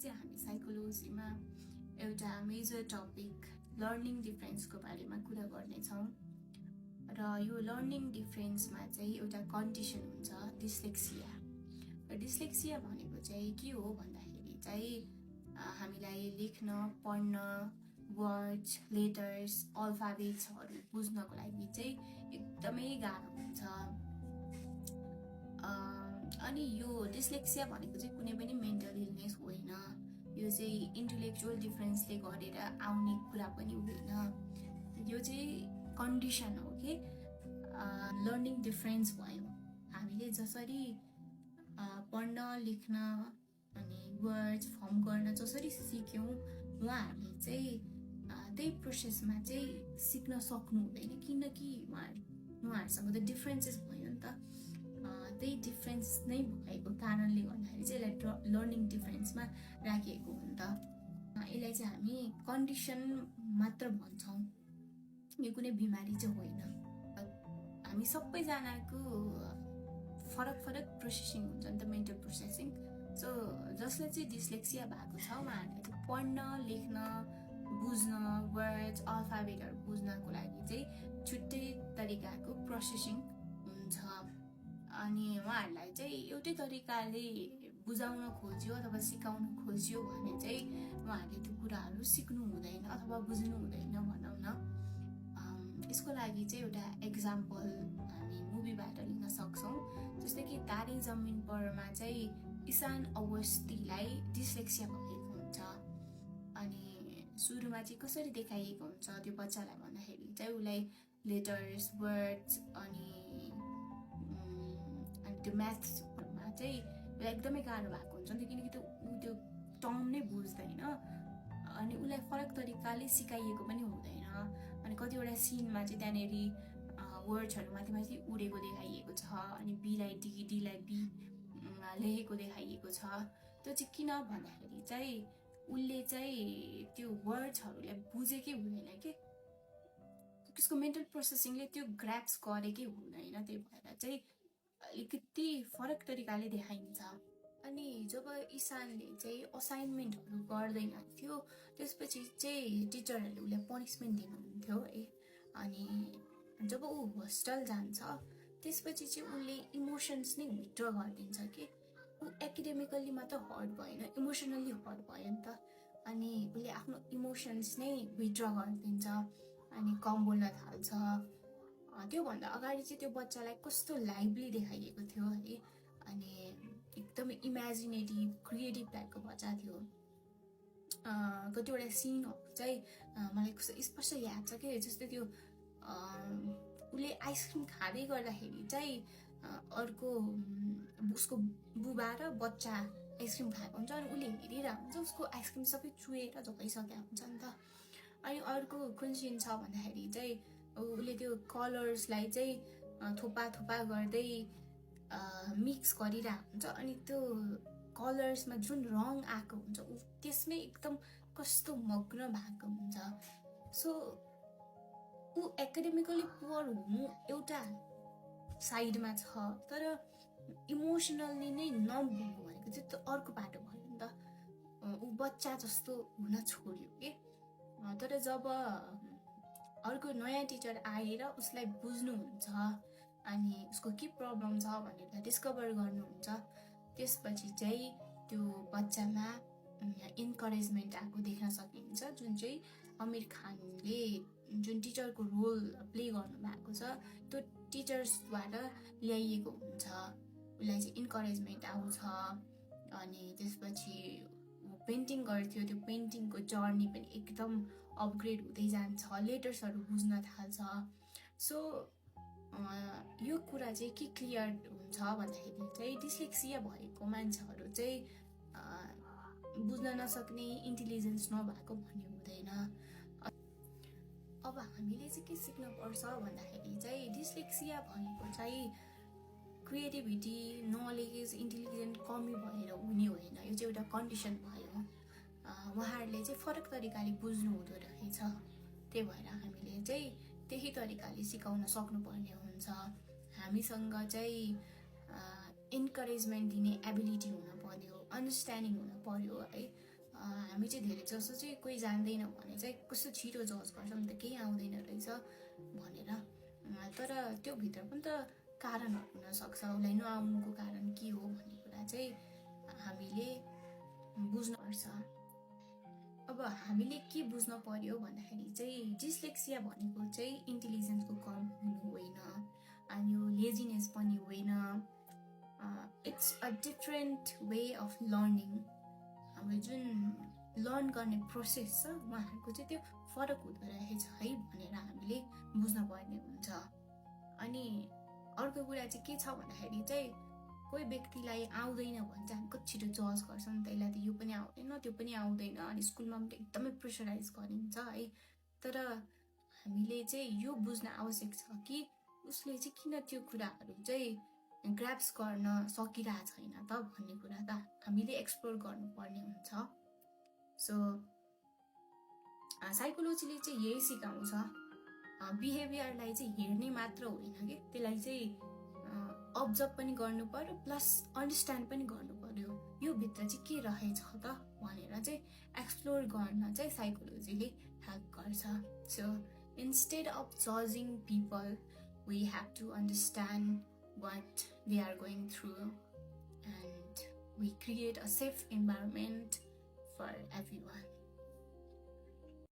चाहिँ हामी साइकोलोजीमा एउटा मेजर टपिक लर्निङ डिफरेन्सको बारेमा कुरा गर्नेछौँ र यो लर्निङ डिफरेन्समा चाहिँ एउटा कन्डिसन हुन्छ डिस्लेक्सिया। र डिस्लेक्सिया भनेको चाहिँ के हो भन्दाखेरि चाहिँ हामीलाई लेख्न पढ्न वर्ड्स लेटर्स अल्फाबेट्सहरू बुझ्नको लागि चाहिँ एकदमै गाह्रो हुन्छ। अनि यो डिस्लेक्सिया भनेको चाहिँ कुनै पनि मेन्टल इलनेस होइन, यो चाहिँ इन्टेलेक्चुअल डिफरेन्सले गरेर आउने कुरा पनि होइन, यो चाहिँ कन्डिसन हो कि लर्निङ डिफरेन्स भयो। हामीले जसरी पढ्न लेख्न अनि वर्ड्स फर्म गर्न जसरी सिक्यौँ उहाँहरूले चाहिँ त्यही प्रोसेसमा चाहिँ सिक्न सक्नु हुँदैन, किनकि उहाँहरूसँग त डिफरेन्सेस भयो नि त। त्यही डिफरेन्स नै भएको कारणले गर्दाखेरि चाहिँ यसलाई लर्निङ डिफरेन्समा राखिएको हो नि त। यसलाई चाहिँ हामी कन्डिसन मात्र भन्छौँ, यो कुनै बिमारी चाहिँ होइन। हामी सबैजनाको फरक फरक प्रोसेसिङ हुन्छ नि त, मेन्टल प्रोसेसिङ। सो जसले चाहिँ डिस्लेक्सिया भएको छ उहाँहरूले चाहिँ पढ्न लेख्न बुझ्न वर्ड्स अल्फाबेटहरू बुझ्नको लागि चाहिँ छुट्टै तरिकाको प्रोसेसिङ हुन्छ। अनि उहाँहरूलाई चाहिँ एउटै तरिकाले बुझाउन खोज्यो अथवा सिकाउन खोज्यो भने चाहिँ उहाँहरूले त्यो कुराहरू सिक्नु हुँदैन अथवा बुझ्नु हुँदैन भनौँ न। यसको लागि चाहिँ एउटा एक्जाम्पल हामी मुभीबाट लिन सक्छौँ। जस्तै कि तारे जमिन परमा चाहिँ ईशान अवस्थीलाई डिस्लेक्सिया भएको हुन्छ। अनि सुरुमा चाहिँ कसरी देखाइएको हुन्छ त्यो बच्चालाई भन्दाखेरि चाहिँ उसलाई लेटर्स वर्ड्स अनि त्यो म्याथ्समा चाहिँ उसलाई एकदमै गाह्रो भएको हुन्छ नि, किनकि त्यो टर्म नै बुझ्दैन अनि उसलाई फरक तरिकाले सिकाइएको पनि हुँदैन। अनि कतिवटा सिनमा चाहिँ त्यहाँनिर वर्ड्सहरू माथि माथि उडेको देखाइएको छ अनि बीलाई डी डीलाई बी लेखेको देखाइएको छ। त्यो चाहिँ किन भन्दाखेरि चाहिँ उसले चाहिँ त्यो वर्ड्सहरूलाई बुझेकै हुँदैन कि, उसको मेन्टल प्रोसेसिङले त्यो ग्राप्स गरेकै हुँदैन, त्यही भएर चाहिँ अलिकति फरक तरिकाले देखाइन्छ। अनि जब ईशानले चाहिँ असाइनमेन्टहरू गर्दैन थियो त्यसपछि चाहिँ टिचरहरूले उसलाई पनिसमेन्ट दिनुहुन्थ्यो है। अनि जब ऊ होस्टेल जान्छ त्यसपछि चाहिँ उसले इमोसन्स नै विथड्र गरिदिन्छ कि ऊ एकाडेमिकल्ली मात्र हर्ट भएन, इमोसनल्ली हर्ट भयो नि त। अनि उसले आफ्नो इमोसन्स नै विथड्र गरिदिन्छ अनि कम बोल्न थाल्छ। त्योभन्दा अगाडि चाहिँ त्यो बच्चालाई कस्तो लाइभली देखाइएको थियो है, अनि एकदमै इमेजिनेटिभ क्रिएटिभ टाइपको बच्चा थियो। कतिवटा सिनहरू चाहिँ मलाई कस्तो स्पष्ट याद छ कि, जस्तै त्यो उसले आइसक्रिम खाँदै गर्दाखेरि चाहिँ अर्को उसको बुबा र बच्चा आइसक्रिम खाएको हुन्छ अनि उसले हेरिरहेको हुन्छ, उसको आइसक्रिम सबै चुहेर झोकाइसकेको हुन्छ नि त। अनि अर्को कुन सिन छ भन्दाखेरि चाहिँ उसले त्यो कलर्सलाई चाहिँ थोपा थोपा गर्दै मिक्स गरिरहेको हुन्छ अनि त्यो कलर्समा जुन रङ आएको हुन्छ ऊ त्यसमै एकदम कस्तो मग्न भएको हुन्छ। सो ऊ एकाडेमिकली पुवर हुनु एउटा साइडमा छ, तर इमोसनल्ली नै नबुझ्नु भनेको चाहिँ त्यो अर्को बाटो भयो नि त। ऊ बच्चा जस्तो हुन छोड्यो कि। तर जब अर्को नयाँ टिचर आएर उसलाई बुझ्नुहुन्छ अनि उसको के प्रब्लम छ भनेर डिस्कभर गर्नुहुन्छ त्यसपछि चाहिँ त्यो बच्चामा इन्करेजमेन्ट आएको देख्न सकिन्छ, जुन चाहिँ आमिर खानले जुन टिचरको रोल प्ले गर्नु भएको छ त्यो टिचर्सद्वारा ल्याइएको हुन्छ। उसलाई चाहिँ इन्करेजमेन्ट आउँछ अनि त्यसपछि पेन्टिङ गर्थ्यो, त्यो पेन्टिङको जर्नी पनि एकदम अपग्रेड हुँदै जान्छ, लेटर्सहरू बुझ्न थाल्छ। सो यो कुरा चाहिँ के क्लियर हुन्छ भन्दाखेरि चाहिँ डिस्लेक्सिया भएको मान्छेहरू चाहिँ बुझ्न नसक्ने इन्टेलिजेन्स नभएको भन्ने हुँदैन। अब हामीले चाहिँ के सिक्नुपर्छ भन्दाखेरि चाहिँ डिस्लेक्सिया भनेको चाहिँ क्रिएटिभिटी नलेज इन्टेलिजेन्ट कमी भएर हुने होइन, यो चाहिँ एउटा कन्डिसन भयो। उहाँहरूले चाहिँ फरक तरिकाले बुझ्नु हुँदो रहेछ, त्यही भएर हामीले चाहिँ त्यही तरिकाले सिकाउन सक्नुपर्ने हुन्छ। हामीसँग चाहिँ इन्करेजमेन्ट दिने एबिलिटी हुन पर्यो, अन्डरस्ट्यान्डिङ हुन पर्यो है। हामी चाहिँ धेरै जसो चाहिँ कोही जान्दैन भने चाहिँ कस्तो छिटो जज गर्छौँ नि त केही आउँदैन रहेछ भनेर। तर त्यो भित्र पनि त कारणहरू हुनसक्छ, उसलाई नआउनुको कारण के हो भन्ने कुरा चाहिँ हामीले बुझ्नुपर्छ। अब हामीले के बुझ्न पर्यो भन्दाखेरि चाहिँ डिस्लेक्सिया भनेको चाहिँ इन्टेलिजेन्सको कम हुनु होइन, अनि यो लेजिनेस पनि होइन। It's a different way of learning. हाम्रो जुन लर्न गर्ने प्रोसेस छ उहाँहरूको चाहिँ त्यो फरक हुँदो रहेछ है भनेर हामीले बुझ्न पर्ने हुन्छ। अनि अर्को कुरा चाहिँ के छ भन्दाखेरि चाहिँ कोही व्यक्तिलाई आउँदैन भने चाहिँ हामी कति छिटो जज गर्छौँ, त्यसलाई त यो पनि आउँदैन त्यो पनि आउँदैन, अनि स्कुलमा पनि एकदमै प्रेसराइज गरिन्छ है। तर हामीले चाहिँ यो बुझ्न आवश्यक छ कि उसले चाहिँ किन त्यो कुराहरू चाहिँ ग्राप्स गर्न सकिरहेको छैन त भन्ने कुरा त हामीले एक्सप्लोर गर्नुपर्ने हुन्छ। सो साइकोलोजीले चाहिँ यही सिकाउँछ, बिहेभियरलाई चाहिँ हेर्ने मात्र होइन कि त्यसलाई चाहिँ अब्जर्भ पनि गर्नु पर्यो, प्लस अन्डरस्ट्यान्ड पनि गर्नु पर्यो, यो भित्र चाहिँ के रहेछ त भनेर चाहिँ एक्सप्लोर गर्न चाहिँ साइकोलोजीले हेल्प गर्छ। So instead of judging people, we have to understand what they are going through, and we create a safe environment for everyone.